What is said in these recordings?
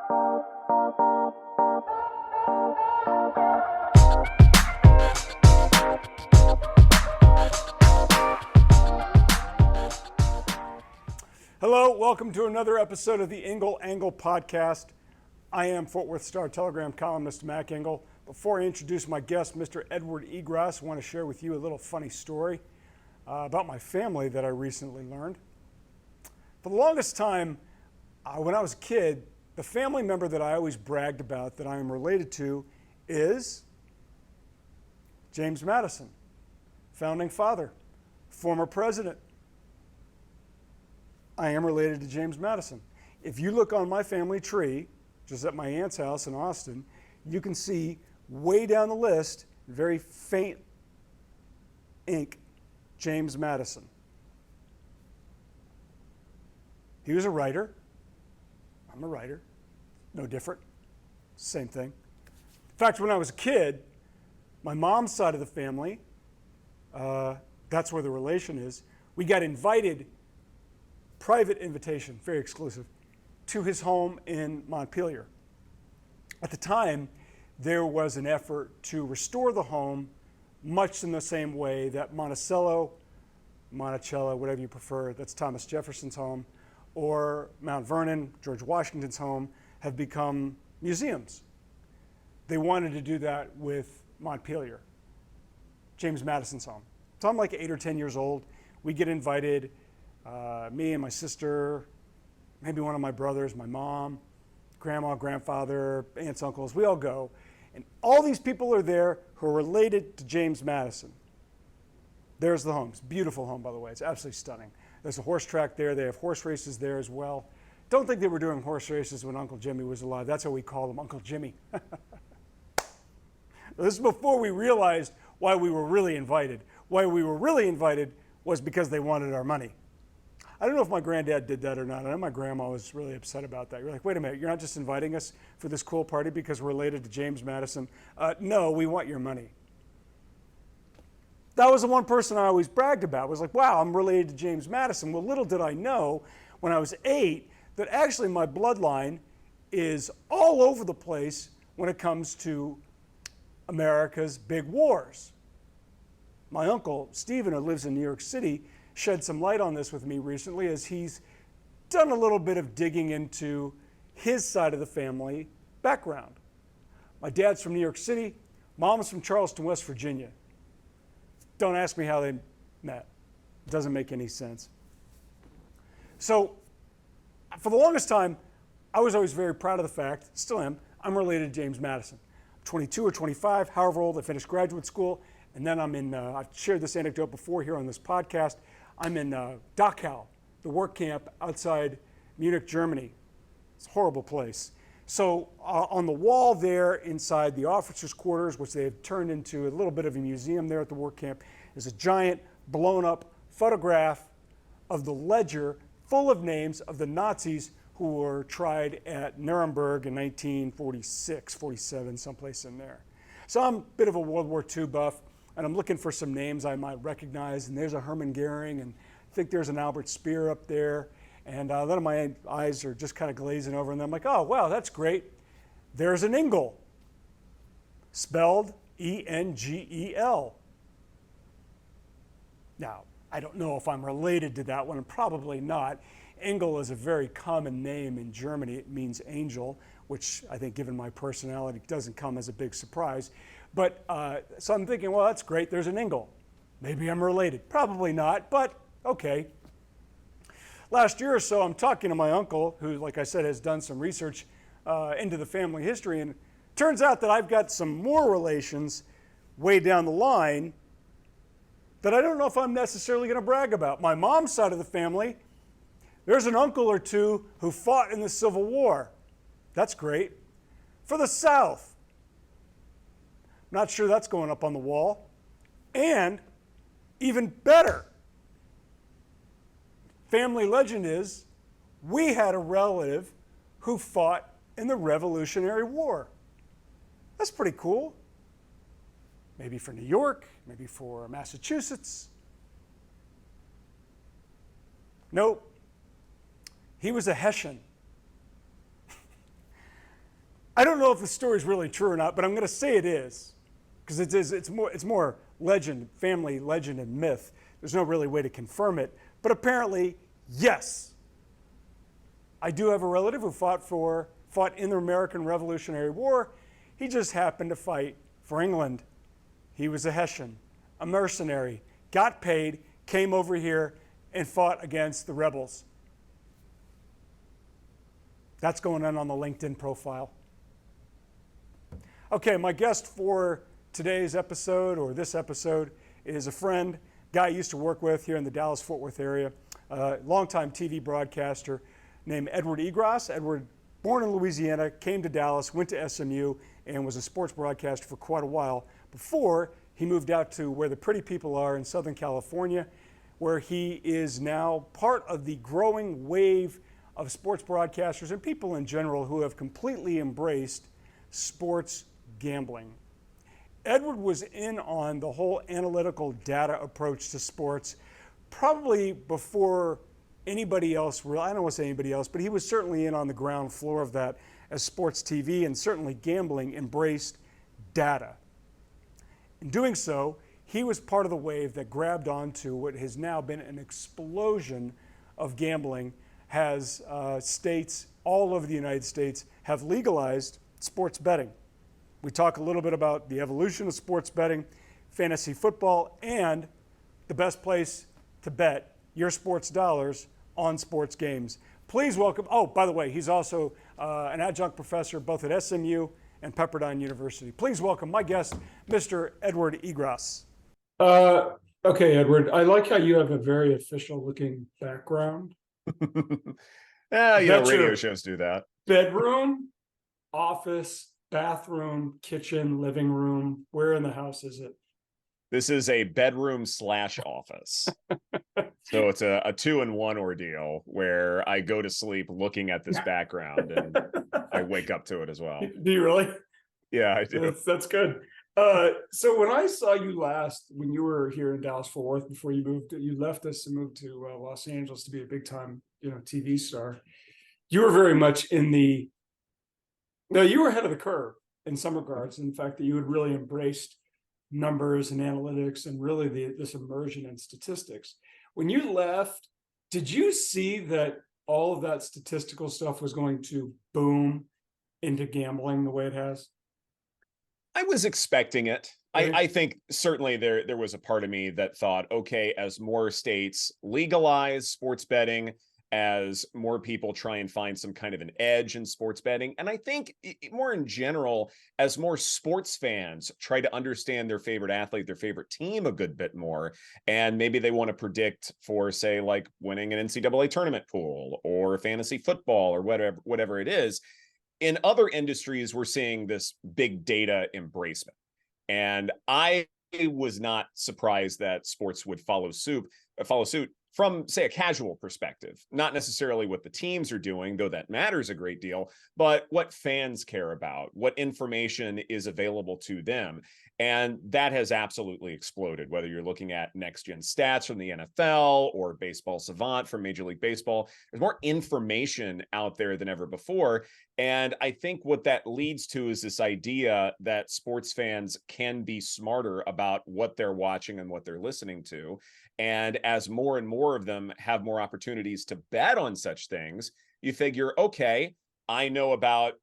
Hello, welcome to another episode of the Engel Angle Podcast. I am Fort Worth Star-Telegram columnist Mac Engel. Before I introduce my guest, Mr. Edward Egros, I want to share with you a little funny story about my family that I recently learned. For the longest time, when I was a kid, the family member that I always bragged about that I am related to is James Madison, founding father, former president. I am related to James Madison. If you look on my family tree, just at my aunt's house in Austin, you can see way down the list, very faint ink, James Madison. He was a writer. I'm a writer. No different. Same thing. In fact, when I was a kid, my mom's side of the family, that's where the relation is, we got invited, private invitation, very exclusive, to his home in Montpelier. At the time, there was an effort to restore the home much in the same way that Monticello, whatever you prefer, that's Thomas Jefferson's home, or Mount Vernon, George Washington's home, have become museums. They wanted to do that with Montpelier, James Madison's home. So I'm like 8 or 10 years old. We get invited, me and my sister, maybe one of my brothers, my mom, grandma, grandfather, aunts, uncles, we all go. And all these people are there who are related to James Madison. There's the home. It's a beautiful home, by the way. It's absolutely stunning. There's a horse track there. They have horse races there as well. Don't think they were doing horse races when Uncle Jimmy was alive. That's how we call him, Uncle Jimmy. This is before we realized why we were really invited. Why we were really invited was because they wanted our money. I don't know if my granddad did that or not. I know my grandma was really upset about that. You're like, wait a minute, you're not just inviting us for this cool party because we're related to James Madison. No, we want your money. That was the one person I always bragged about. I was like, wow, I'm related to James Madison. Well, little did I know when I was 8 that actually my bloodline is all over the place when it comes to America's big wars. My uncle, Stephen, who lives in New York City, shed some light on this with me recently as he's done a little bit of digging into his side of the family background. My dad's from New York City, mom's from Charleston, West Virginia. Don't ask me how they met. It doesn't make any sense. So, for the longest time, I was always very proud of the fact, still am, I'm related to James Madison. I'm 22 or 25, however old, I finished graduate school, and then I'm in, I've shared this anecdote before here on this podcast, I'm in Dachau, the work camp outside Munich, Germany. It's a horrible place. So on the wall there inside the officers' quarters, which they have turned into a little bit of a museum there at the work camp, is a giant blown up photograph of the ledger full of names of the Nazis who were tried at Nuremberg in 1946, 47, someplace in there. So I'm a bit of a World War II buff. And I'm looking for some names I might recognize, and there's a Hermann Goering, and I think there's an Albert Speer up there, and then my eyes are just kind of glazing over, and I'm like, oh, wow, that's great. There's an Engel, spelled E-N-G-E-L. Now, I don't know if I'm related to that one, probably not. Engel is a very common name in Germany. It means angel, which I think, given my personality, doesn't come as a big surprise. But so I'm thinking, well, that's great. There's an Engel. Maybe I'm related. Probably not, but okay. Last year or so, I'm talking to my uncle, who, like I said, has done some research into the family history. And it turns out that I've got some more relations way down the line that I don't know if I'm necessarily going to brag about. My mom's side of the family, there's an uncle or two who fought in the Civil War. That's great. For the South. Not sure that's going up on the wall. And even better, family legend is we had a relative who fought in the Revolutionary War. That's pretty cool. Maybe for New York, maybe for Massachusetts. Nope. He was a Hessian. I don't know if the story is really true or not, but I'm going to say it is, because it is. It's more legend, family legend, and myth. There's no really way to confirm it, but apparently, yes. I do have a relative who fought in the American Revolutionary War. He just happened to fight for England. He was a Hessian, a mercenary, got paid, came over here, and fought against the rebels. That's going on the LinkedIn profile. Okay, my guest for today's episode, or this episode, is a friend, guy I used to work with here in the Dallas-Fort Worth area, longtime TV broadcaster named Edward Egros. Edward, born in Louisiana, came to Dallas, went to SMU, and was a sports broadcaster for quite a while before he moved out to where the pretty people are in Southern California, where he is now part of the growing wave of sports broadcasters and people in general who have completely embraced sports gambling. Edward was in on the whole analytical data approach to sports probably before anybody else, I don't want to say anybody else, but he was certainly in on the ground floor of that as sports TV, and certainly gambling embraced data. In doing so, he was part of the wave that grabbed onto what has now been an explosion of gambling, has states all over the United States have legalized sports betting. We talk a little bit about the evolution of sports betting, fantasy football, and the best place to bet your sports dollars on sports games. Please welcome, oh, by the way, he's also an adjunct professor both at SMU and Pepperdine University. Please welcome my guest, Mr. Edward Egros. Okay, Edward, I like how you have a very official looking background. Radio shows do that. Bedroom, office, bathroom, kitchen, living room. Where in the house is it? This is a bedroom / office. So it's a 2-in-1 ordeal where I go to sleep looking at this background and I wake up to it as well. Do you really? Yeah, I do. That's good. So when I saw you last, when you were here in Dallas-Fort Worth, before you left us and moved to Los Angeles to be a big time, TV star, you were very much you were ahead of the curve in some regards. In fact, that you had really embraced numbers and analytics and really this immersion in statistics. When you left, did you see that all of that statistical stuff was going to boom into gambling the way it has? I was expecting it. Right. I think certainly there was a part of me that thought, okay, as more states legalize sports betting, as more people try and find some kind of an edge in sports betting, and I think more in general, as more sports fans try to understand their favorite athlete, their favorite team a good bit more, and maybe they want to predict for, say, like winning an NCAA tournament pool or fantasy football or whatever it is. In other industries, we're seeing this big data embracement. And I was not surprised that sports would follow suit from, say, a casual perspective, not necessarily what the teams are doing, though that matters a great deal, but what fans care about, what information is available to them. And that has absolutely exploded, whether you're looking at next-gen stats from the NFL or Baseball Savant from Major League Baseball. There's more information out there than ever before. And I think what that leads to is this idea that sports fans can be smarter about what they're watching and what they're listening to. And as more and more of them have more opportunities to bet on such things, you figure, okay, I know about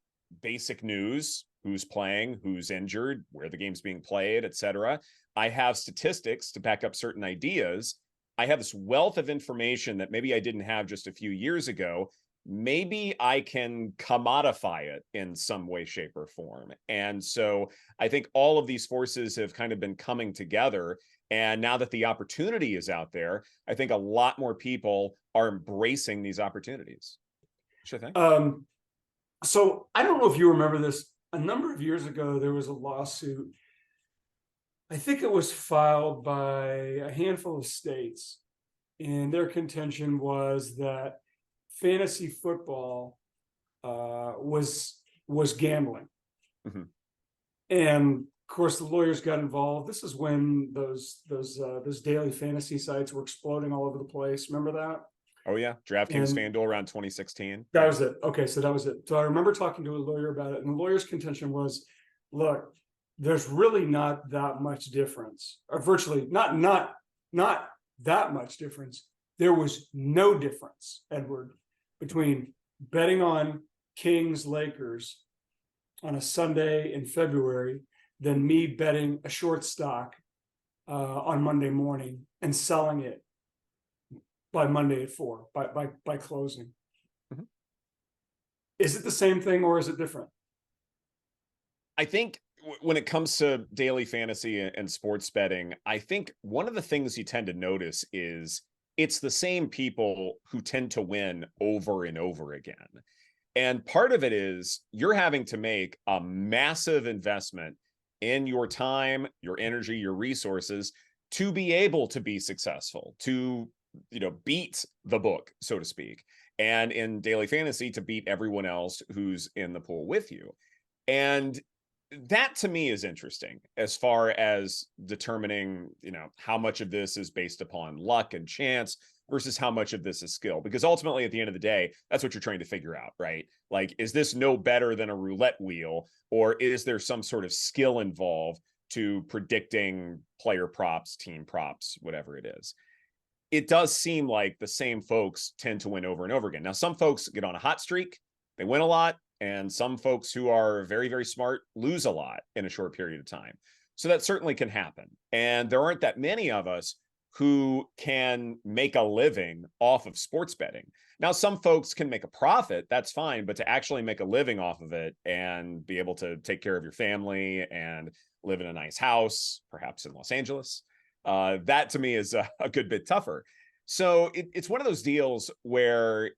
basic news, who's playing, who's injured, where the game's being played, etc. I have statistics to back up certain ideas. I have this wealth of information that maybe I didn't have just a few years ago. Maybe I can commodify it in some way, shape, or form. And so I think all of these forces have kind of been coming together. And now that the opportunity is out there, I think a lot more people are embracing these opportunities. What you think? So I don't know if you remember this. A number of years ago, there was a lawsuit. I think it was filed by a handful of states. And their contention was that fantasy football was gambling. Mm-hmm. And of course, the lawyers got involved. This is when those daily fantasy sites were exploding all over the place. Remember that? Oh yeah, DraftKings And FanDuel around 2016. that Yeah. was it. Okay, so that was it. So I remember talking to a lawyer about it, and the lawyer's contention was, look, there's really not that much difference, or virtually not that much difference. There was no difference, Edward, between betting on Kings Lakers on a Sunday in February than me betting a short stock on Monday morning and selling it by Monday at 4 by closing. Mhm. Is it the same thing or is it different? I think when it comes to daily fantasy and sports betting, I think one of the things you tend to notice is it's the same people who tend to win over and over again. And part of it is you're having to make a massive investment in your time, your energy, your resources to be able to be successful, to beat the book, so to speak. And in daily fantasy, to beat everyone else who's in the pool with you. And that to me is interesting as far as determining, how much of this is based upon luck and chance versus how much of this is skill. Because ultimately, at the end of the day, that's what you're trying to figure out, right? Like, is this no better than a roulette wheel, or is there some sort of skill involved to predicting player props, team props, whatever it is? It does seem like the same folks tend to win over and over again. Now, some folks get on a hot streak, they win a lot, and some folks who are very, very smart lose a lot in a short period of time. So that certainly can happen. And there aren't that many of us who can make a living off of sports betting. Now, some folks can make a profit, that's fine, but to actually make a living off of it and be able to take care of your family and live in a nice house, perhaps in Los Angeles, that to me is a good bit tougher. So it's one of those deals where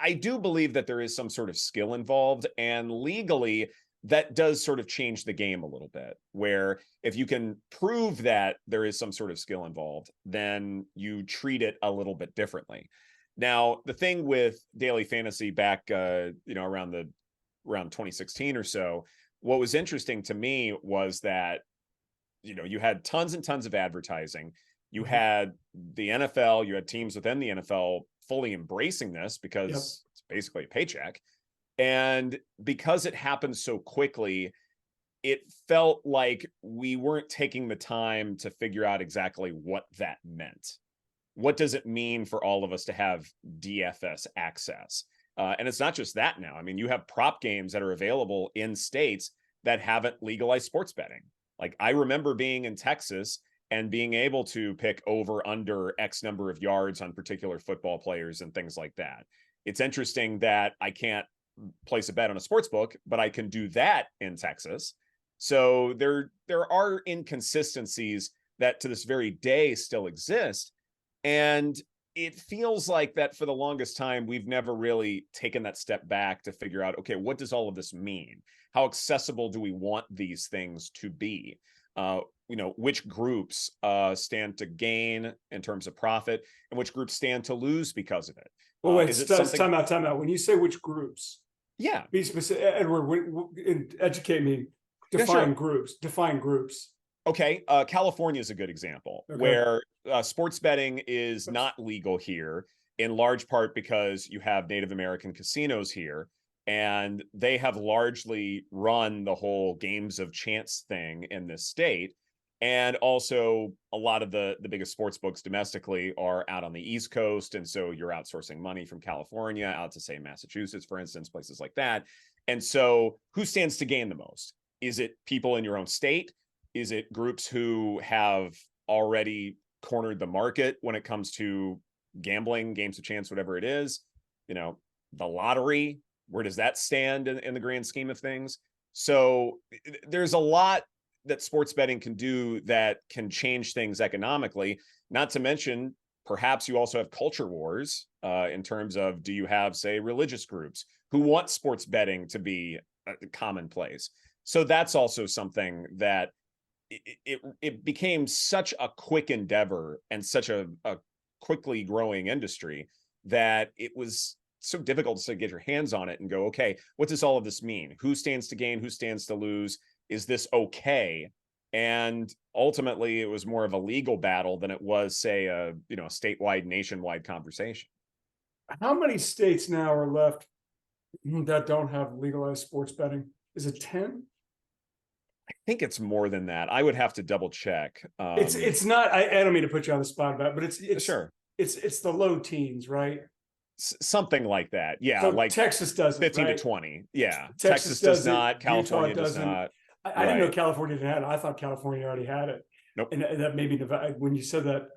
I do believe that there is some sort of skill involved, and legally that does sort of change the game a little bit, where if you can prove that there is some sort of skill involved, then you treat it a little bit differently. Now, the thing with daily fantasy back, around 2016 or so, what was interesting to me was that you had tons and tons of advertising. You Mhm. had the NFL, you had teams within the NFL fully embracing this Yep. because it's basically a paycheck. And because it happened so quickly, it felt like we weren't taking the time to figure out exactly what that meant. What does it mean for all of us to have DFS access? And it's not just that now. I mean, you have prop games that are available in states that haven't legalized sports betting. Like, I remember being in Texas and being able to pick over under X number of yards on particular football players and things like that. It's interesting that I can't place a bet on a sports book, but I can do that in Texas. So there are inconsistencies that to this very day still exist. And it feels like that for the longest time, we've never really taken that step back to figure out, okay, what does all of this mean? How accessible do we want these things to be? Which groups stand to gain in terms of profit and which groups stand to lose because of it? Well, wait, Is it something? time out. When you say which groups, Yeah, be specific, Edward, educate me. yeah, sure. Define groups. Okay, California is a good example Okay. where sports betting is not legal here, in large part because you have Native American casinos here, and they have largely run the whole games of chance thing in this state. And also, a lot of the biggest sports books domestically are out on the East Coast, and so you're outsourcing money from California out to, say, Massachusetts, for instance, places like that. And so, who stands to gain the most? Is it people in your own state? Is it groups who have already cornered the market when it comes to gambling, games of chance, whatever it is? The lottery, where does that stand in the grand scheme of things? So there's a lot that sports betting can do that can change things economically, not to mention perhaps you also have culture wars in terms of, do you have, say, religious groups who want sports betting to be commonplace? So that's also something that it became such a quick endeavor and such a quickly growing industry that it was so difficult to get your hands on it and go, okay, what does all of this mean? Who stands to gain? Who stands to lose? Is this okay? And ultimately, it was more of a legal battle than it was, say, a statewide, nationwide conversation. How many states now are left that don't have legalized sports betting? Is it 10? I think it's more than that. I would have to double check. It's not. I don't mean to put you on the spot about it, but Sure. it's the low teens, right? Something like that. Yeah, So like Texas doesn't, 15 to right? 20. Yeah. Texas Texas does doesn't. not. Utah California does doesn't. not. I didn't know Right. California didn't have it. I thought California already had it. Nope. And that maybe Nevada, when you said that,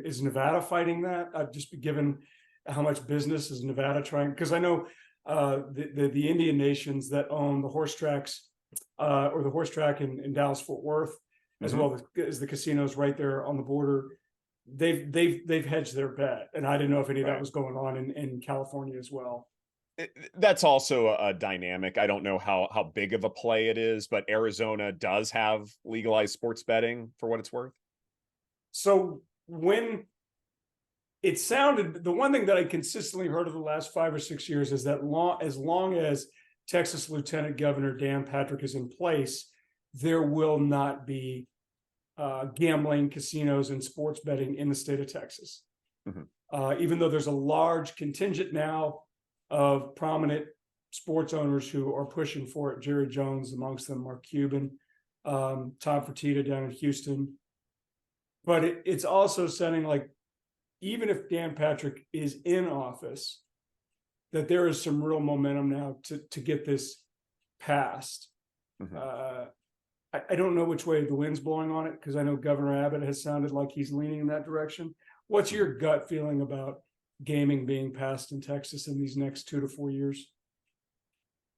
is Nevada fighting that? I'd just be given how much business is Nevada trying? Because I know the Indian nations that own the horse tracks or the horse track in Dallas Fort Worth, as Mhm. well as the casinos right there on the border. They've hedged their bet, and I didn't know if any of that Right. was going on in California as well. That's also a dynamic. I don't know how big of a play it is, but Arizona does have legalized sports betting for what it's worth. So when it sounded, the one thing that I consistently heard of the last 5 or 6 years is that as long as Texas Lieutenant Governor Dan Patrick is in place, there will not be gambling, casinos, and sports betting in the state of Texas. Mhm. Even though there's a large contingent now of prominent sports owners who are pushing for it, Jerry Jones amongst them, Mark Cuban, Tom Fertitta down in Houston. But it's also sounding like even if Dan Patrick is in office, that there is some real momentum now to get this passed. Mhm. I don't know which way the wind's blowing on it because I know Governor Abbott has sounded like he's leaning in that direction. What's your gut feeling about gaming being passed in Texas in these next 2 to 4 years?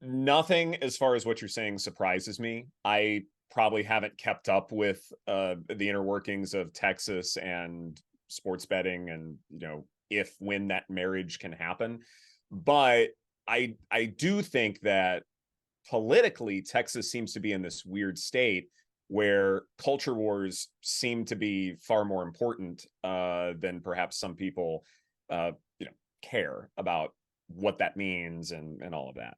Nothing as far as what you're saying surprises me. I probably haven't kept up with the inner workings of Texas and sports betting, and if when that marriage can happen. But I do think that politically, Texas seems to be in this weird state where culture wars seem to be far more important than perhaps some people, uh, care about what that means and all of that.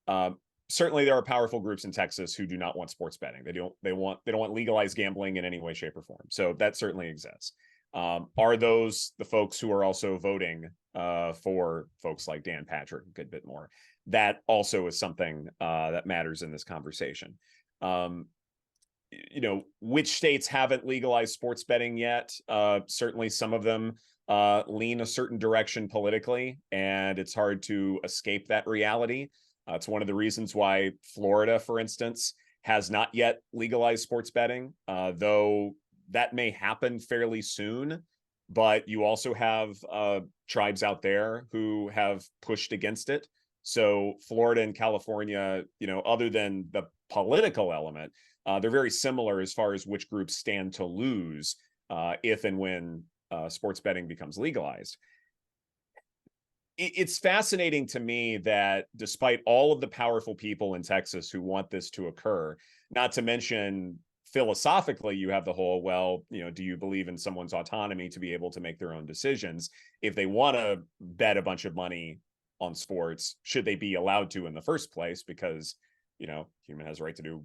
Uh, Certainly, there are powerful groups in Texas who do not want sports betting. They don't want legalized gambling in any way, shape, or form. So that certainly exists. Are those the folks who are also voting for folks like Dan Patrick a good bit more? That also is something that matters in this conversation. Which states haven't legalized sports betting yet? Certainly, some of them lean a certain direction politically, and it's hard to escape that reality. It's one of the reasons why Florida, for instance, has not yet legalized sports betting, though that may happen fairly soon. But you also have tribes out there who have pushed against it. So Florida and California, other than the political element, they're very similar as far as which groups stand to lose if and when sports betting becomes legalized. It's fascinating to me that despite all of the powerful people in Texas who want this to occur, not to mention philosophically, you have the whole, well, do you believe in someone's autonomy to be able to make their own decisions? If they want to bet a bunch of money on sports, should they be allowed to in the first place? Because, human has a right to do,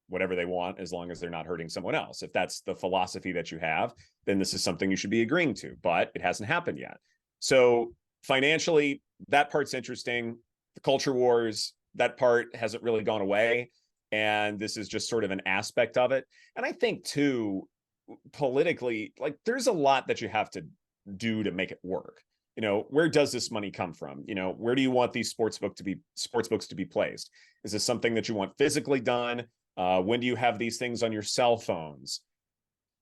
whatever they want as long as they're not hurting someone else. If that's the philosophy that you have, then this is something you should be agreeing to, but it hasn't happened yet. So financially, that part's interesting. The culture wars, that part hasn't really gone away. And this is just sort of an aspect of it. And I think, too, politically, like there's a lot that you have to do to make it work. Where does this money come from? Where do you want these sports books to be placed? Is this something that you want physically done? When do you have these things on your cell phones?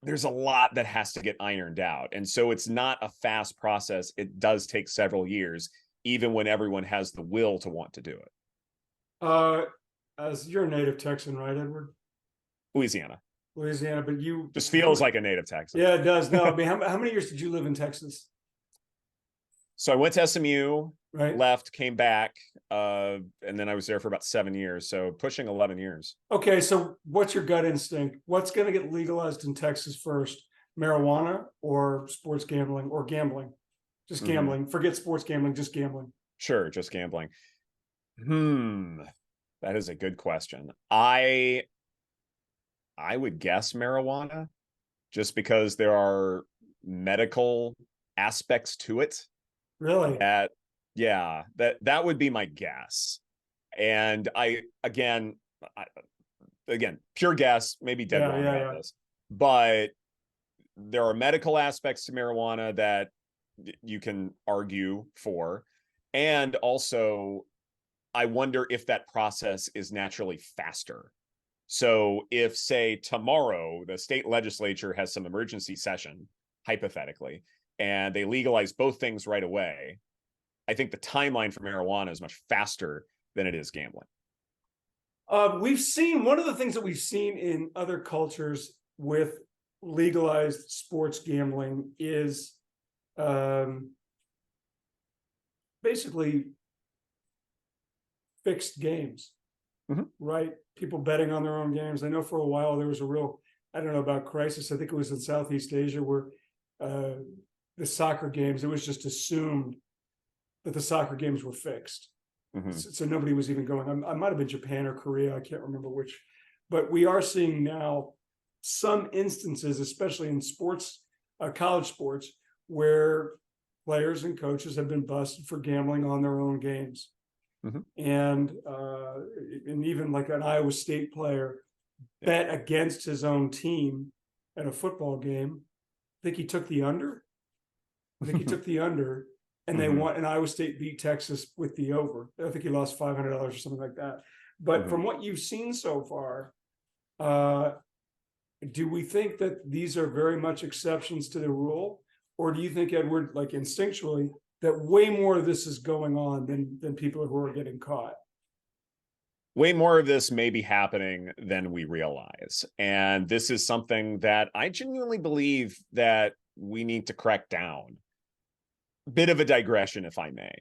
There's a lot that has to get ironed out. And so it's not a fast process. It does take several years, even when everyone has the will to want to do it. As you're a native Texan, right, Edward? Louisiana Louisiana, but you just feels like a native Texan. Yeah, it does. No, I mean, how many years did you live in Texas? So I went to SMU, Right. left, came back, and then I was there for about 7 years. So pushing 11 years. Okay, so what's your gut instinct? What's going to get legalized in Texas first? Marijuana or sports gambling or gambling? Just gambling. Forget sports gambling, just gambling. Sure, just gambling. That is a good question. I would guess marijuana, just because there are medical aspects to it Really? That, yeah, that would be my guess. And I, again, pure guess, maybe dead Yeah, wrong yeah, about yeah. this, but there are medical aspects to marijuana that you can argue for. And also, I wonder if that process is naturally faster. So if, say, tomorrow the state legislature has some emergency session, hypothetically, and they legalize both things right away, I think the timeline for marijuana is much faster than it is gambling. We've seen one of the things that we've seen in other cultures with legalized sports gambling is um, basically fixed games, Mhm. right? People betting on their own games. I know for a while there was a real, I don't know about crisis. I think it was in Southeast Asia where uh, the soccer games, it was just assumed that the soccer games were fixed. Mhm. So nobody was even going. I might have been Japan or Korea. I can't remember which, but we are seeing now some instances, especially in sports, college sports, where players and coaches have been busted for gambling on their own games. Mhm. And even like an Iowa State player Yeah. bet against his own team at a football game. I think he took the under. I think he took the under, and they Mhm. won. And Iowa State beat Texas with the over. I think he lost $500 or something like that. But Mhm. from what you've seen so far, uh, do we think that these are very much exceptions to the rule, or do you think, Edward, like instinctually, that way more of this is going on than people who are getting caught? Way more of this may be happening than we realize. And this is something that I genuinely believe that we need to crack down. Bit of a digression, if I may.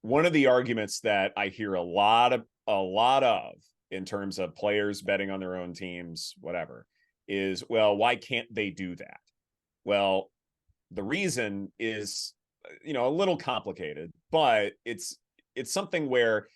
One of the arguments that I hear a lot of in terms of players betting on their own teams, whatever, is, well, why can't they do that? Well, the reason is, a little complicated, but it's something where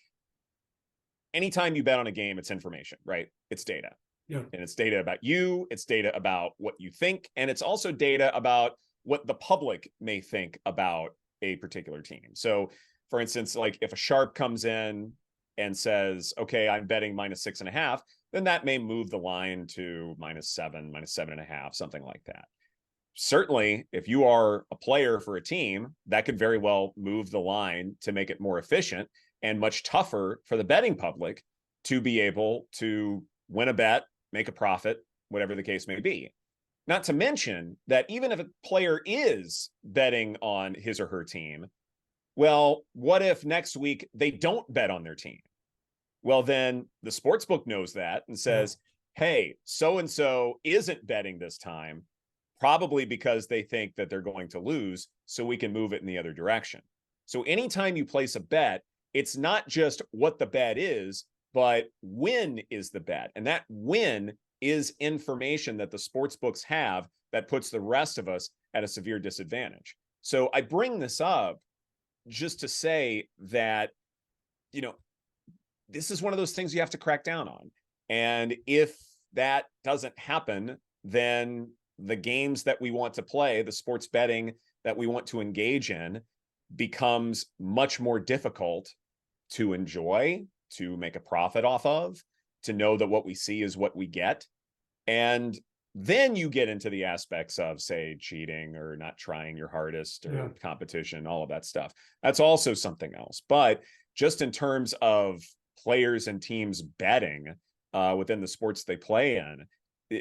anytime you bet on a game, it's information, right? It's data. Yeah. And it's data about you, it's data about what you think, and it's also data about what the public may think about a particular team. So, for instance, like if a sharp comes in and says, okay, I'm betting -6.5, then that may move the line to -7, -7.5, something like that. Certainly, if you are a player for a team, that could very well move the line to make it more efficient and much tougher for the betting public to be able to win a bet, make a profit, whatever the case may be. Not to mention that even if a player is betting on his or her team, well, what if next week they don't bet on their team? Well, then the sports book knows that and Yeah. says, hey, so and so isn't betting this time, probably because they think that they're going to lose, so we can move it in the other direction. So anytime you place a bet, it's not just what the bet is, but when is the bet. And that when is information that the sports books have that puts the rest of us at a severe disadvantage. So I bring this up just to say that, you know, this is one of those things you have to crack down on. And if that doesn't happen, then the games that we want to play, the sports betting that we want to engage in, becomes much more difficult to enjoy, to make a profit off of, to know that what we see is what we get. And then you get into the aspects of, say, cheating or not trying your hardest Yeah. or competition, all of that stuff. That's also something else. But just in terms of players and teams betting within the sports they play in,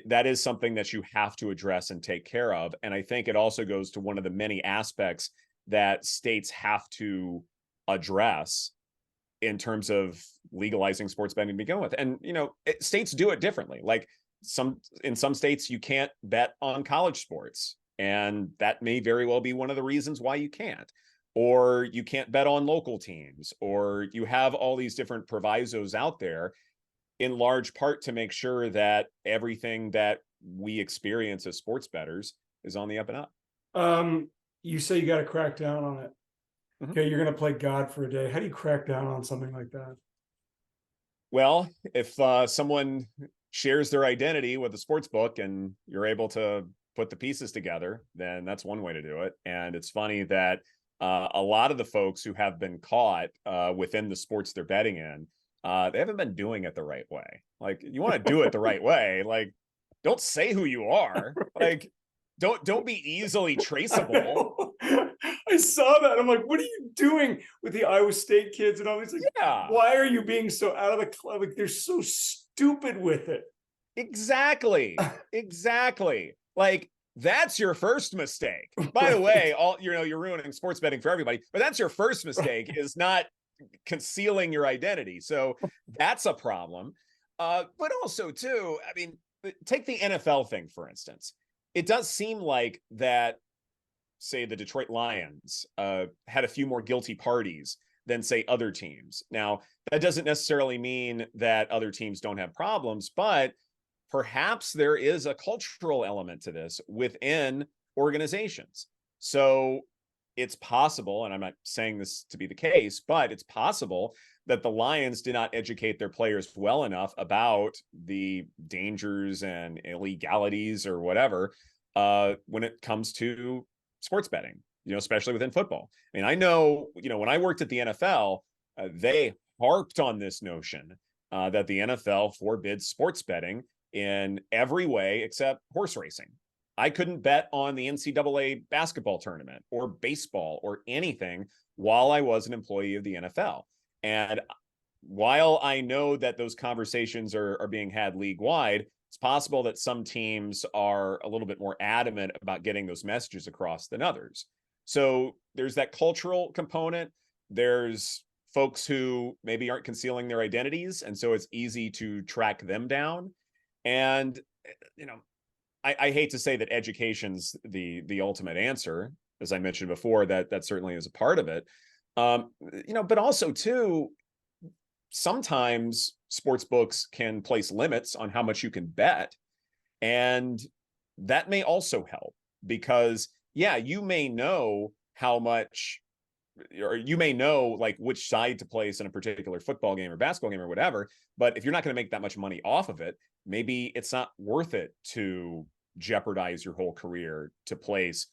that is something that you have to address and take care of. And I think it also goes to one of the many aspects that states have to address in terms of legalizing sports betting to begin with. And states do it differently. Like in some states, you can't bet on college sports, and that may very well be one of the reasons why you can't. Or you can't bet on local teams, or you have all these different provisos out there, in large part to make sure that everything that we experience as sports bettors is on the up and up. Um, you say you got to crack down on it. Mhm. Okay, you're going to play God for a day. How do you crack down on something like that? Well, if someone shares their identity with a sports book and you're able to put the pieces together, then that's one way to do it. And it's funny that a lot of the folks who have been caught within the sports they're betting in, they haven't been doing it the right way. Like, you want to do it the right way. Like, don't say who you are. Like, don't be easily traceable. I saw that. I'm like, what are you doing with the Iowa State kids and all these? Like, Yeah, why are you being so out of the club? Like, they're so stupid with it. exactly. Exactly. Like, that's your first mistake. By the way, all you're ruining sports betting for everybody, but that's your first mistake is not concealing your identity. So that's a problem. But also, too, I mean, take the NFL thing, for instance. It does seem like that, say, the Detroit Lions had a few more guilty parties than, say, other teams. Now, that doesn't necessarily mean that other teams don't have problems, but perhaps there is a cultural element to this within organizations. So it's possible, and I'm not saying this to be the case, but it's possible that the Lions did not educate their players well enough about the dangers and illegalities or whatever when it comes to sports betting, especially within football. I mean, I know, when I worked at the NFL, they harped on this notion that the NFL forbids sports betting in every way except horse racing. I couldn't bet on the NCAA basketball tournament or baseball or anything while I was an employee of the NFL. And while I know that those conversations are being had league wide, it's possible that some teams are a little bit more adamant about getting those messages across than others. So there's that cultural component. There's folks who maybe aren't concealing their identities, and so it's easy to track them down. And I hate to say that education's the ultimate answer, as I mentioned before. That certainly is a part of it. But also too, sometimes sports books can place limits on how much you can bet, and that may also help because, yeah, you may know how much, or you may know like which side to place in a particular football game or basketball game or whatever, but if you're not going to make that much money off of it, maybe it's not worth it to jeopardize your whole career to place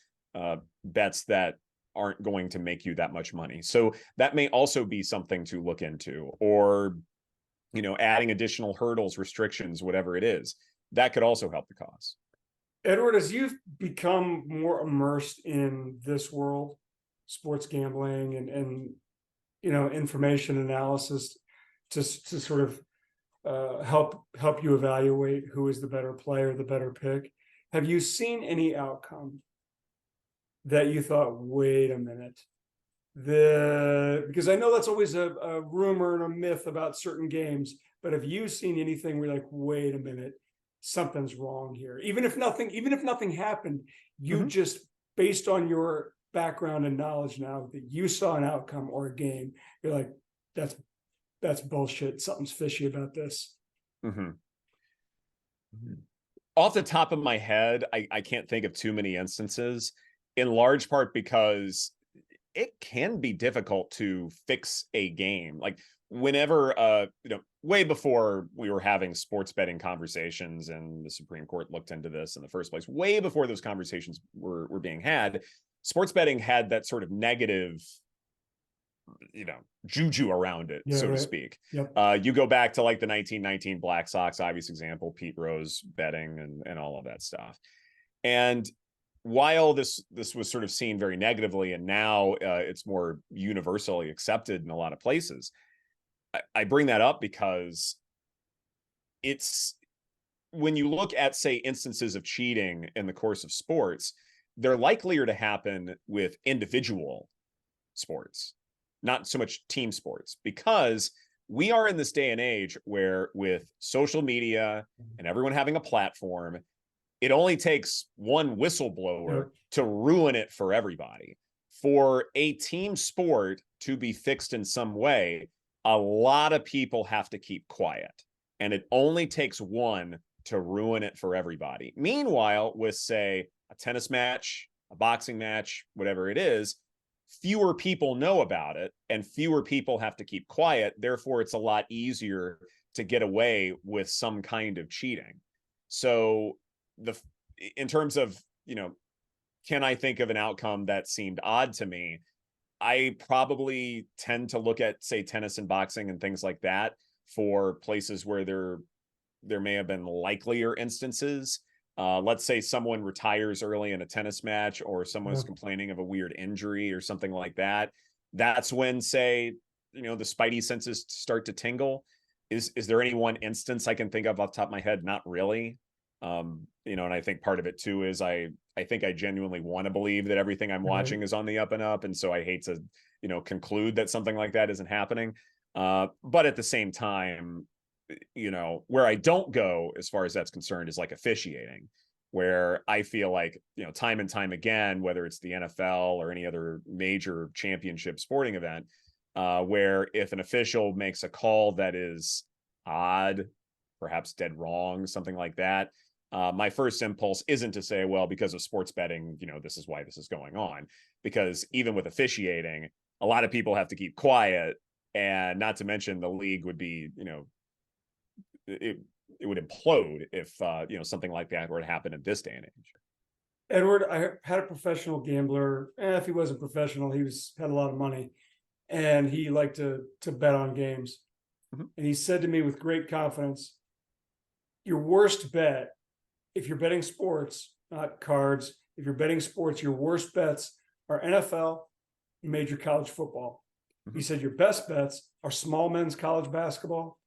bets that aren't going to make you that much money. So that may also be something to look into, or adding additional hurdles, restrictions, whatever it is, that could also help the cause. Edward, as you've become more immersed in this world, sports gambling and information analysis to sort of help you evaluate who is the better player, the better pick, have you seen any outcome that you thought, wait a minute, because I know that's always a rumor and a myth about certain games, but have you seen anything where you're like, wait a minute, something's wrong here? Even if nothing happened, you just, based on your background and knowledge now, that you saw an outcome or a game, you're like, that's bullshit. Something's fishy about this. Off the top of my head, I can't think of too many instances, in large part because it can be difficult to fix a game. Like, whenever, way before we were having sports betting conversations and the Supreme Court looked into this in the first place, way before those conversations were being had, sports betting had that sort of negative, juju around it, so to speak. Yep. You go back to like the 1919 Black Sox, obvious example, Pete Rose betting and all of that stuff. And while this was sort of seen very negatively, and now it's more universally accepted in a lot of places, I bring that up because it's, when you look at, say, instances of cheating in the course of sports, they're likelier to happen with individual sports, not so much team sports, because we are in this day and age where, with social media and everyone having a platform, it only takes one whistleblower to ruin it for everybody. For a team sport to be fixed in some way, a lot of people have to keep quiet, and it only takes one to ruin it for everybody. Meanwhile, with, say, a tennis match, a boxing match, whatever it is, fewer people know about it and fewer people have to keep quiet. Therefore, it's a lot easier to get away with some kind of cheating. So in terms of, can I think of an outcome that seemed odd to me? I probably tend to look at, say, tennis and boxing and things like that for places where there may have been likelier instances. Let's say someone retires early in a tennis match, or someone's complaining of a weird injury or something like that. That's when, say, the spidey senses start to tingle. Is there any one instance I can think of off the top of my head? Not really. And I think part of it too is I think I genuinely want to believe that everything I'm watching is on the up and up. And so I hate to, conclude that something like that isn't happening. But at the same time, where I don't go as far as that's concerned is like officiating, where I feel like, time and time again, whether it's the NFL or any other major championship sporting event, where if an official makes a call that is odd, perhaps dead wrong, something like that, my first impulse isn't to say, well, because of sports betting, this is why this is going on. Because even with officiating, a lot of people have to keep quiet, and not to mention the league would be, it would implode if something like that were to happen in this day and age. Edward, I had a professional gambler. If he wasn't professional, he had a lot of money, and he liked to bet on games. Mhm. And he said to me with great confidence, your worst bet, if you're betting sports, not cards, if you're betting sports, your worst bets are NFL and major college football. He said your best bets are small men's college basketball,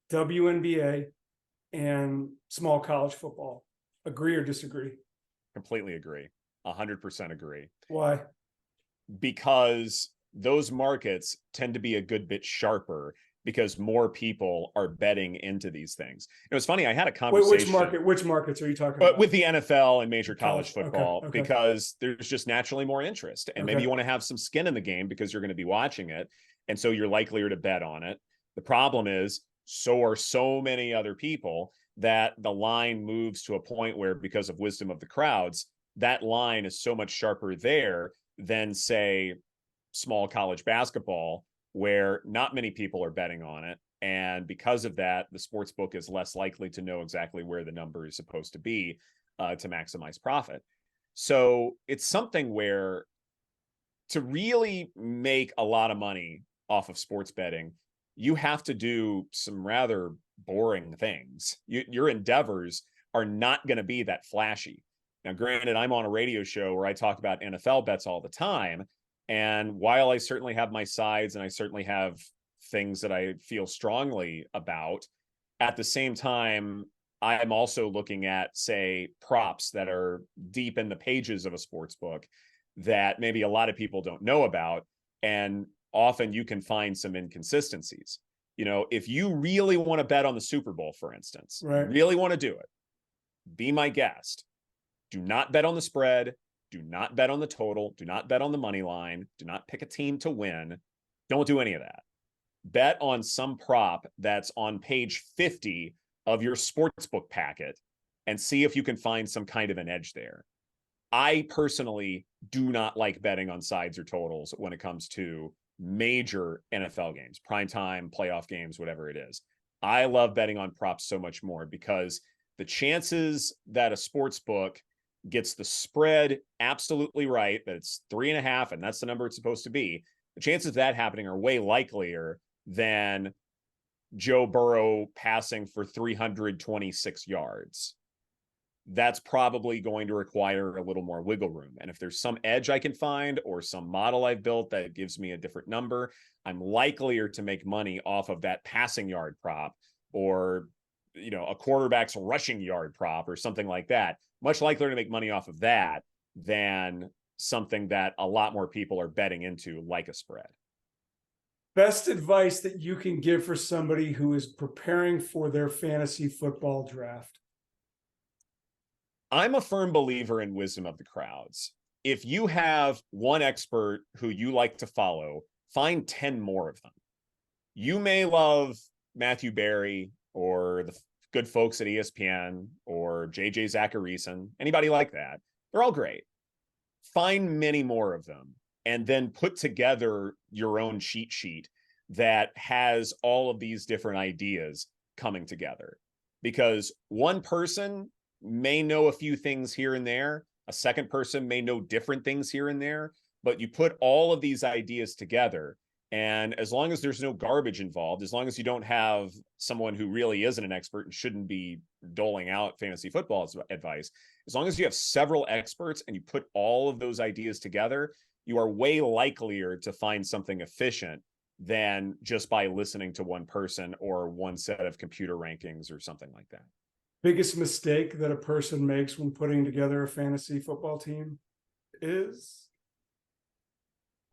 WNBA, and small college football. Agree or disagree? Completely agree. 100% agree. Why? Because those markets tend to be a good bit sharper because more people are betting into these things. It was funny. I had a conversation. Which markets are you talking about? With the NFL and major college football, okay. because there's just naturally more interest. And maybe you want to have some skin in the game because you're going to be watching it. And so you're likelier to bet on it. The problem is, so are so many other people that the line moves to a point where, because of wisdom of the crowds, that line is so much sharper there than, say, small college basketball, where not many people are betting on it. And because of that, the sports book is less likely to know exactly where the number is supposed to be to maximize profit. So it's something where, to really make a lot of money off of sports betting, you have to do some rather boring things. Your endeavors are not going to be that flashy. Now, granted, I'm on a radio show where I talk about NFL bets all the time. And while I certainly have my sides and I certainly have things that I feel strongly about, at the same time, I'm also looking at, say, props that are deep in the pages of a sports book that maybe a lot of people don't know about. And often you can find some inconsistencies. If you really want to bet on the Super Bowl, for instance, really want to do it, be my guest. Do not bet on the spread. Do not bet on the total. Do not bet on the money line. Do not pick a team to win. Don't do any of that. Bet on some prop that's on page 50 of your sportsbook packet and see if you can find some kind of an edge there. I personally do not like betting on sides or totals when it comes to major NFL games, primetime, playoff games, whatever it is. I love betting on props so much more because the chances that a sports book gets the spread absolutely right, that it's 3.5 and that's the number it's supposed to be, the chances of that happening are way likelier than Joe Burrow passing for 326 yards. That's probably going to require a little more wiggle room. And if there's some edge I can find or some model I've built that gives me a different number, I'm likelier to make money off of that passing yard prop, or a quarterback's rushing yard prop or something like that. Much likelier to make money off of that than something that a lot more people are betting into, like a spread. Best advice that you can give for somebody who is preparing for their fantasy football draft? I'm a firm believer in wisdom of the crowds. If you have one expert who you like to follow, find 10 more of them. You may love Matthew Berry or the good folks at ESPN or JJ Zacharyson, anybody like that. They're all great. Find many more of them and then put together your own cheat sheet that has all of these different ideas coming together. Because one person may know a few things here and there. A second person may know different things here and there. but you put all of these ideas together. And as long as there's no garbage involved, as long as you don't have someone who really isn't an expert and shouldn't be doling out fantasy football advice, as long as you have several experts and you put all of those ideas together, you are way likelier to find something efficient than just by listening to one person or one set of computer rankings or something like that. Biggest mistake that a person makes when putting together a fantasy football team is?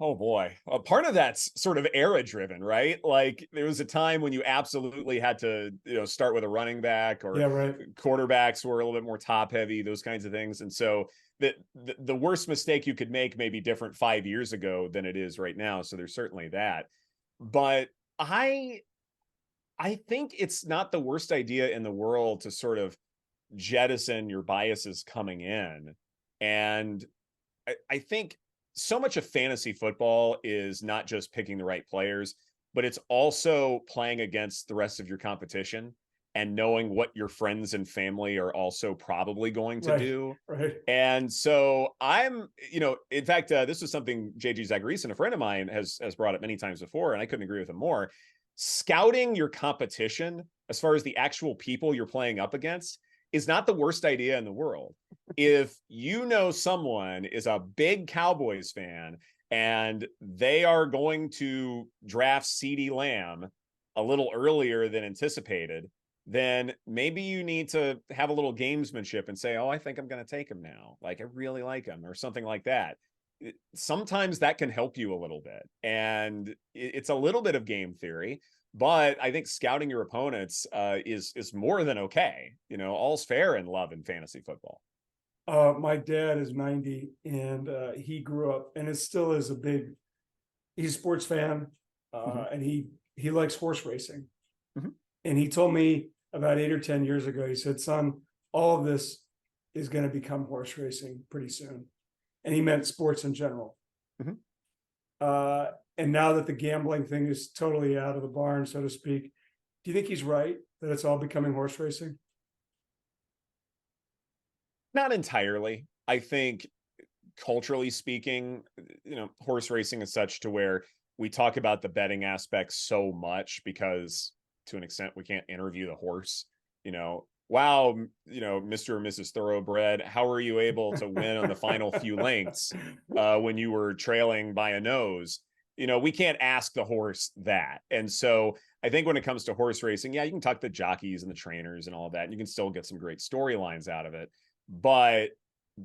Oh boy. Part of that's sort of era driven, right? Like there was a time when you absolutely had to, start with a running back, or Yeah, right. quarterbacks were a little bit more top heavy, those kinds of things. And so the worst mistake you could make may be different 5 years ago than it is right now. So there's certainly that. But I think it's not the worst idea in the world to sort of jettison your biases coming in. And I think so much of fantasy football is not just picking the right players, but it's also playing against the rest of your competition and knowing what your friends and family are also probably going to do. Right. And so I'm, in fact, this was something JG Zachariason, a friend of mine, has brought up many times before, and I couldn't agree with him more. Scouting your competition, as far as the actual people you're playing up against, is not the worst idea in the world. If you know someone is a big Cowboys fan and they are going to draft CeeDee Lamb a little earlier than anticipated, then maybe you need to have a little gamesmanship and say, oh, I think I'm going to take him now. Like, I really like him, or something like that. Sometimes that can help you a little bit. And it's a little bit of game theory, but I think scouting your opponents is more than okay. All's fair in love and fantasy football. My dad is 90, and he grew up, and it still is he's a sports fan, and he likes horse racing. And he told me about 8 or 10 years ago, he said, son, all of this is going to become horse racing pretty soon. And he meant sports in general. And now that the gambling thing is totally out of the barn, so to speak, do you think he's right that it's all becoming horse racing? Not entirely. I think culturally speaking, horse racing is such to where we talk about the betting aspect so much because to an extent we can't interview the horse. Wow, Mr. or Mrs. Thoroughbred, how were you able to win on the final few lengths when you were trailing by a nose? We can't ask the horse that. And so I think when it comes to horse racing, yeah, you can talk to the jockeys and the trainers and all of that, and you can still get some great storylines out of it. But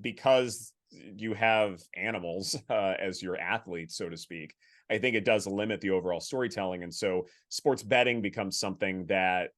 because you have animals as your athletes, so to speak, I think it does limit the overall storytelling. And so sports betting becomes something that,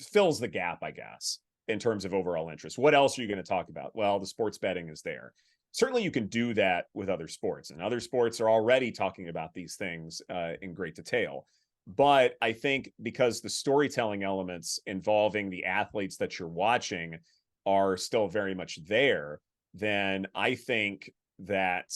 fills the gap, I guess, in terms of overall interest. What else are you going to talk about? Well, the sports betting is there. Certainly you can do that with other sports, and other sports are already talking about these things in great detail. But I think because the storytelling elements involving the athletes that you're watching are still very much there, then I think that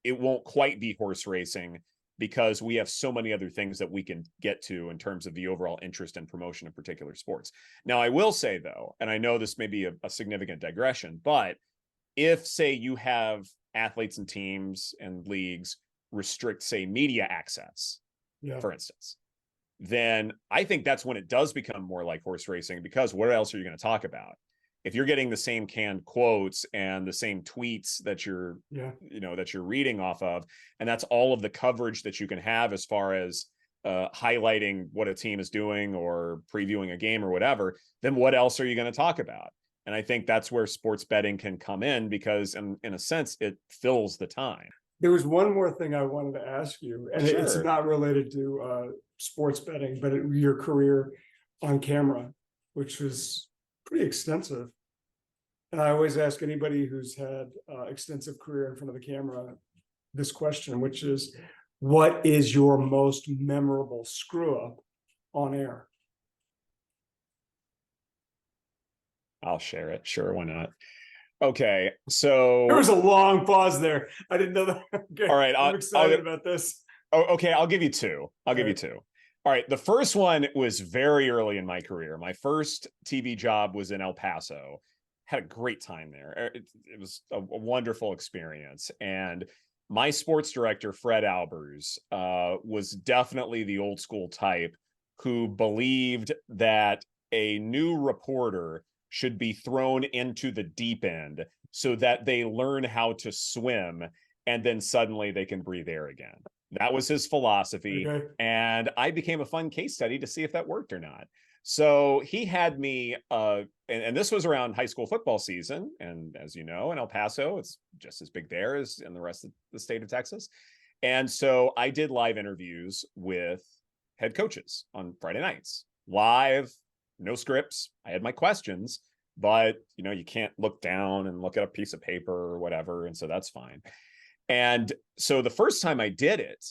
it won't quite be horse racing because we have so many other things that we can get to in terms of the overall interest and promotion of particular sports. Now, I will say, though, and I know this may be a significant digression, but if, say, you have athletes and teams and leagues restrict, say, media access, for instance, then I think that's when it does become more like horse racing, because what else are you going to talk about? If you're getting the same canned quotes and the same tweets that you're, that you're reading off of, and that's all of the coverage that you can have as far as highlighting what a team is doing or previewing a game or whatever, then what else are you going to talk about? And I think that's where sports betting can come in, because in a sense, it fills the time. There was one more thing I wanted to ask you, and it's not related to sports betting, but your career on camera, which was pretty extensive. And I always ask anybody who's had extensive career in front of the camera this question, which is, what is your most memorable screw up on air? I'll share it. Sure, why not? Okay, so there was a long pause there. I didn't know that. Okay. All right, I'm excited about this. Okay, I'll give you two. I'll give you two. All right, the first one was very early in my career. My first TV job was in El Paso, had a great time there. It was a wonderful experience. And my sports director, Fred Albers, was definitely the old school type who believed that a new reporter should be thrown into the deep end so that they learn how to swim and then suddenly they can breathe air again. That was his philosophy. Okay. And I became a fun case study to see if that worked or not. So he had me, and this was around high school football season. And as you know, in El Paso, it's just as big there as in the rest of the state of Texas. And so I did live interviews with head coaches on Friday nights, live, no scripts. I had my questions, but you can't look down and look at a piece of paper or whatever. And so that's fine. And so the first time I did it,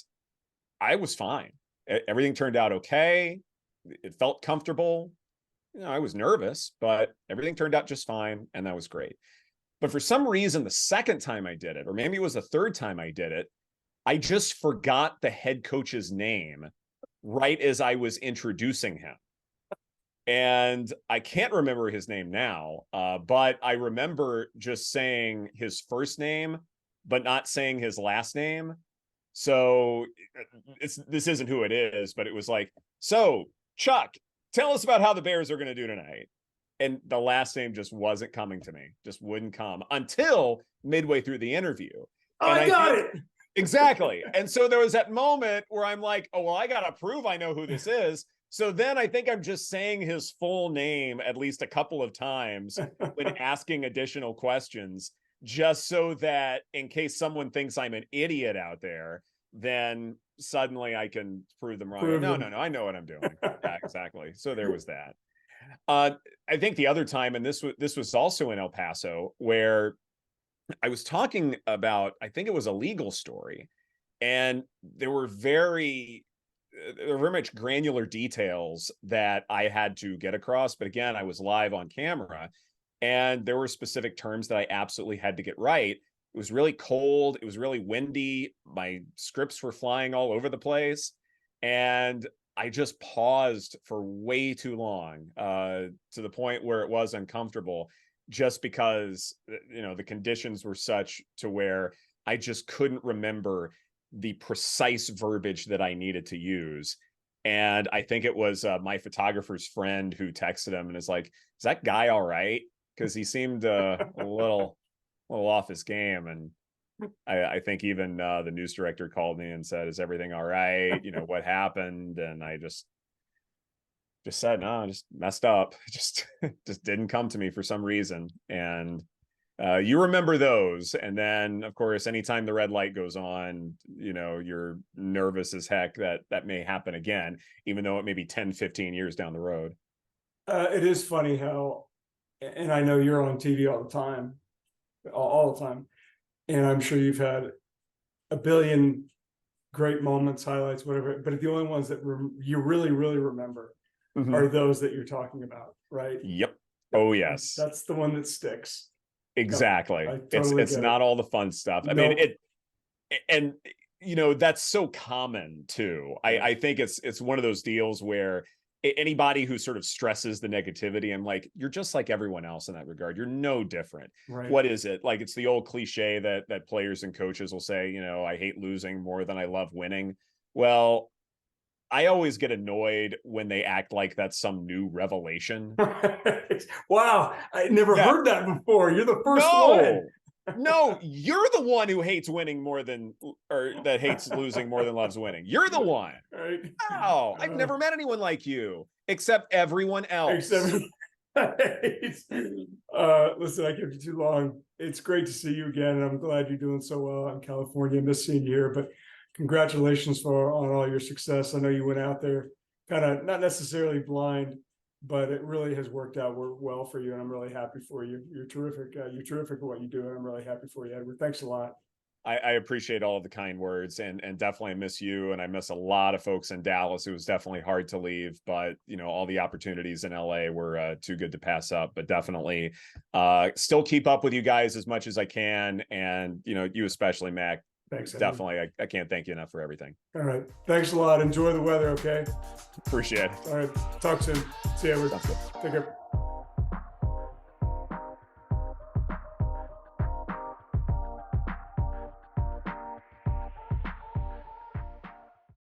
I was fine. Everything turned out okay. It felt comfortable. I was nervous, but everything turned out just fine. And that was great. But for some reason, the second time I did it, or maybe it was the third time I did it, I just forgot the head coach's name right as I was introducing him. And I can't remember his name now, but I remember just saying his first name, but not saying his last name. So this isn't who it is, but it was like, so Chuck, tell us about how the Bears are going to do tonight. And the last name just wasn't coming to me, just wouldn't come until midway through the interview. And I got it. Exactly. And so there was that moment where I'm like, oh, well, I got to prove I know who this is. So then I think I'm just saying his full name at least a couple of times when asking additional questions, just so that in case someone thinks I'm an idiot out there, then suddenly I can prove them wrong. No, I know what I'm doing. Yeah, exactly. So there was that. I think the other time, and this was also in El Paso, where I was talking about, I think it was a legal story, and there were very much granular details that I had to get across. But again, I was live on camera, and there were specific terms that I absolutely had to get right. It was really cold. It was really windy. My scripts were flying all over the place. And I just paused for way too long, to the point where it was uncomfortable, just because, the conditions were such to where I just couldn't remember the precise verbiage that I needed to use. And I think it was my photographer's friend who texted him and is like, is that guy all right? Because he seemed a little off his game. And I think even the news director called me and said, is everything all right? What happened? And I just said, no, I just messed up. Just didn't come to me for some reason. And you remember those. And then, of course, anytime the red light goes on, you're nervous as heck that may happen again, even though it may be 10, 15 years down the road. It is funny how, and I know you're on TV all the time, all the time. And I'm sure you've had a billion great moments, highlights, whatever, but the only ones that you really, really remember are those that you're talking about, right? Yep. Oh, yes. That's the one that sticks. Exactly. Totally it's not all the fun stuff. I mean, that's so common too. I think it's one of those deals where anybody who sort of stresses the negativity, I'm like, you're just like everyone else in that regard. You're no different. Right. What is it? Like, it's the old cliche that players and coaches will say, I hate losing more than I love winning. Well, I always get annoyed when they act like that's some new revelation. Wow, I never heard that before. You're the first one. No, you're the one who hates winning more than, or that hates losing more than loves winning. You're the one. Right. Oh, I've never met anyone like you, except everyone else. Listen, I kept you too long. It's great to see you again, and I'm glad you're doing so well in California. I miss seeing you here, but congratulations on all your success. I know you went out there kind of not necessarily blind, but it really has worked out well for you, and I'm really happy for you. You're terrific. You're terrific at what you do, and I'm really happy for you, Edward. Thanks a lot. I appreciate all of the kind words, and definitely miss you, and I miss a lot of folks in Dallas. It was definitely hard to leave, but all the opportunities in LA were too good to pass up. But definitely still keep up with you guys as much as I can, and you especially, Mac. Thanks. Definitely, I can't thank you enough for everything. All right, thanks a lot. Enjoy the weather. Okay. Appreciate it. All right, talk soon. See you, Edward. Take care.